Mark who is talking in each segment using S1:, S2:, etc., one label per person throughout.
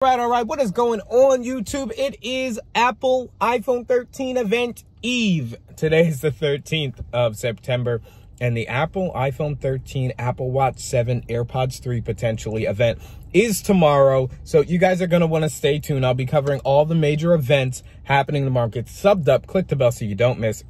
S1: All right, what is going on, YouTube? It is Apple iPhone 13 event eve. Today is the 13th of September, and the Apple iPhone 13, Apple Watch 7, AirPods 3 potentially event is tomorrow. So you guys are going to want to stay tuned. I'll be covering all the major events happening in the market. Subbed up, click the bell so you don't miss.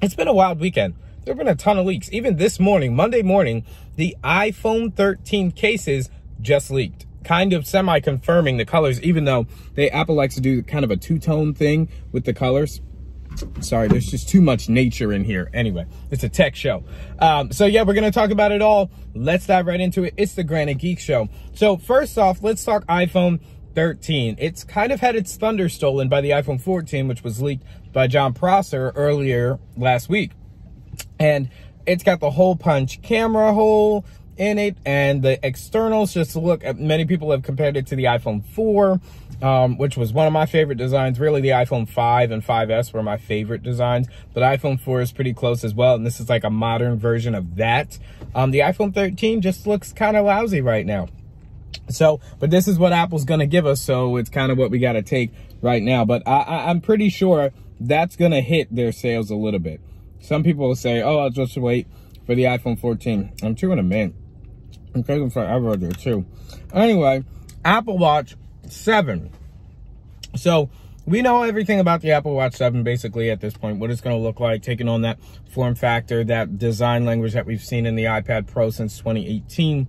S1: It's been a wild weekend. There have been a ton of leaks. Even this morning, Monday morning, the iPhone 13 cases just leaked, kind of semi-confirming the colors, even though Apple likes to do kind of a two-tone thing with the colors. Sorry, there's just too much nature in here. Anyway, it's a tech show. So yeah, we're going to talk about it all. Let's dive right into it. It's the Granted Geek Show. So first off, let's talk iPhone 13. It's kind of had its thunder stolen by the iPhone 14, which was leaked by John Prosser earlier last week. And it's got the hole punch camera hole in it, and the externals just look, many people have compared it to the iPhone 4, which was one of my favorite designs. Really, the iPhone 5 and 5S were my favorite designs, but iPhone 4 is pretty close as well, and this is like a modern version of that. The iPhone 13 just looks kind of lousy right now. So, but this is what Apple's going to give us, so it's kind of what we got to take right now. But I'm pretty sure that's going to hit their sales a little bit. Some people will say, oh, I'll just wait for the iPhone 14. I'm chewing a mint. I'm taking forever there too. Anyway, Apple Watch 7. So we know everything about the Apple Watch 7 basically at this point, what it's going to look like, taking on that form factor, that design language that we've seen in the iPad Pro since 2018.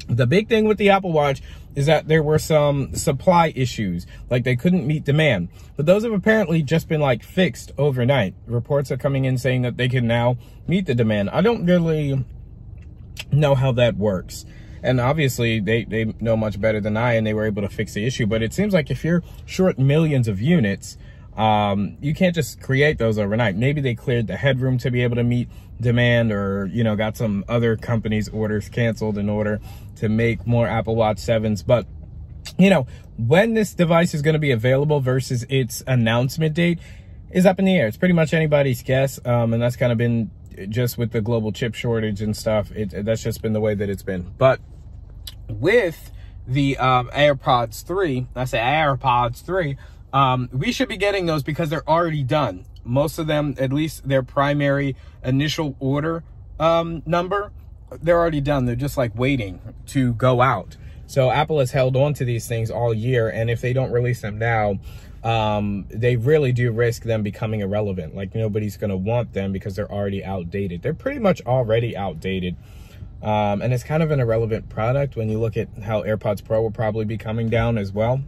S1: The big thing with the Apple Watch is that there were some supply issues, like they couldn't meet demand. But those have apparently just been like fixed overnight. Reports are coming in saying that they can now meet the demand. I don't really know how that works, and obviously they know much better than I, and they were able to fix the issue. But it seems like if you're short millions of units, you can't just create those overnight. Maybe they cleared the headroom to be able to meet demand, or got some other companies' orders canceled in order to make more Apple Watch 7s. But when this device is going to be available versus its announcement date is up in the air. It's pretty much anybody's guess, and that's kind of been just with the global chip shortage and stuff. That's just been the way that it's been. But with the AirPods 3, I say AirPods 3, we should be getting those because they're already done. Most of them, at least their primary initial order number, they're already done. They're just like waiting to go out. So Apple has held on to these things all year, and if they don't release them now, they really do risk them becoming irrelevant. Like, nobody's going to want them because they're already outdated. They're pretty much already outdated. And it's kind of an irrelevant product when you look at how AirPods Pro will probably be coming down as well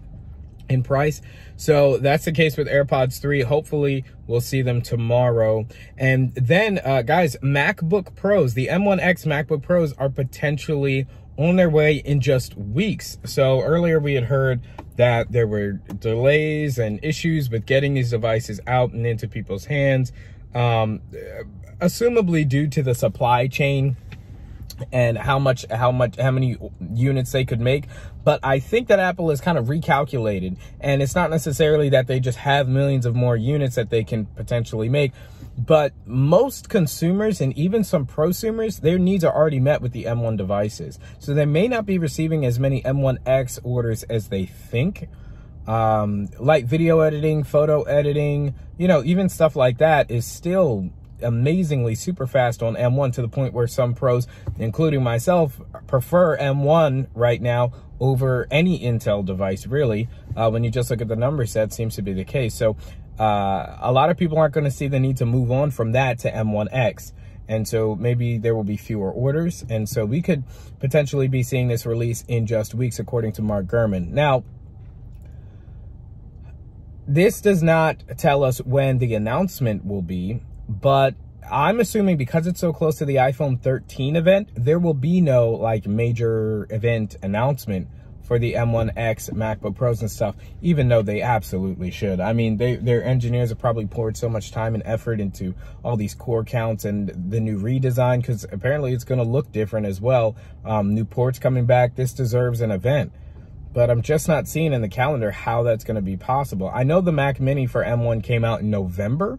S1: in price. So that's the case with AirPods 3. Hopefully we'll see them tomorrow. And then, guys, MacBook Pros, the M1X MacBook Pros are potentially on their way in just weeks. So earlier we had heard that there were delays and issues with getting these devices out and into people's hands, assumably due to the supply chain and how many units they could make. But I think that Apple has kind of recalculated, and it's not necessarily that they just have millions of more units that they can potentially make, but most consumers and even some prosumers, their needs are already met with the M1 devices. So they may not be receiving as many M1X orders as they think. Like video editing, photo editing, even stuff like that is still amazingly super fast on M1, to the point where some pros, including myself, prefer M1 right now over any Intel device, really. When you just look at the numbers, that seems to be the case. So a lot of people aren't going to see the need to move on from that to M1X. And so maybe there will be fewer orders. And so we could potentially be seeing this release in just weeks, according to Mark Gurman. Now, this does not tell us when the announcement will be, but I'm assuming because it's so close to the iPhone 13 event, there will be no like major event announcement for the M1X MacBook Pros and stuff, even though they absolutely should. I mean, their engineers have probably poured so much time and effort into all these core counts and the new redesign, because apparently it's going to look different as well. New ports coming back. This deserves an event. But I'm just not seeing in the calendar how that's going to be possible. I know the Mac Mini for M1 came out in November.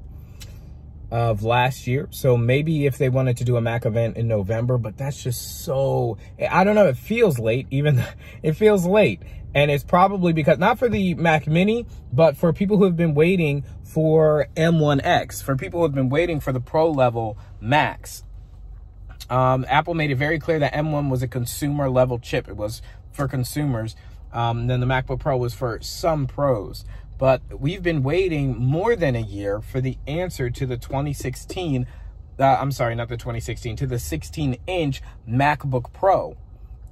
S1: of last year. So maybe if they wanted to do a Mac event in November, but that's just so, I don't know, it feels late, it feels late. And it's probably because, not for the Mac Mini, but for people who have been waiting for M1X, for people who have been waiting for the Pro level Macs. Apple made it very clear that M1 was a consumer level chip. It was for consumers. Then the MacBook Pro was for some pros. But we've been waiting more than a year for the answer to the 2016, I'm sorry, not the 2016, to the 16-inch MacBook Pro.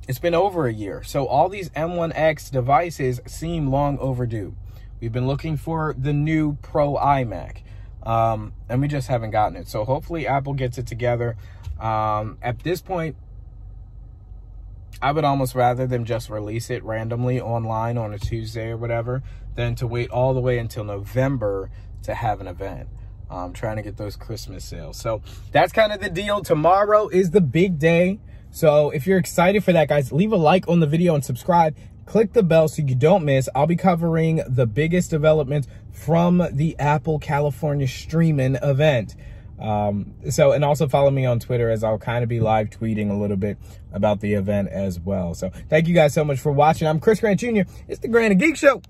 S1: It's been over a year. So all these M1X devices seem long overdue. We've been looking for the new Pro iMac, and we just haven't gotten it. So hopefully Apple gets it together. At this point, I would almost rather them just release it randomly online on a Tuesday or whatever than to wait all the way until November to have an event. Trying to get those Christmas sales. So that's kind of the deal. Tomorrow is the big day. So if you're excited for that, guys, leave a like on the video and subscribe. Click the bell so you don't miss. I'll be covering the biggest developments from the Apple California streaming event. And also follow me on Twitter, as I'll kind of be live tweeting a little bit about the event as well. So thank you guys so much for watching. I'm Chris Grant Jr. It's the Grant and Geek Show.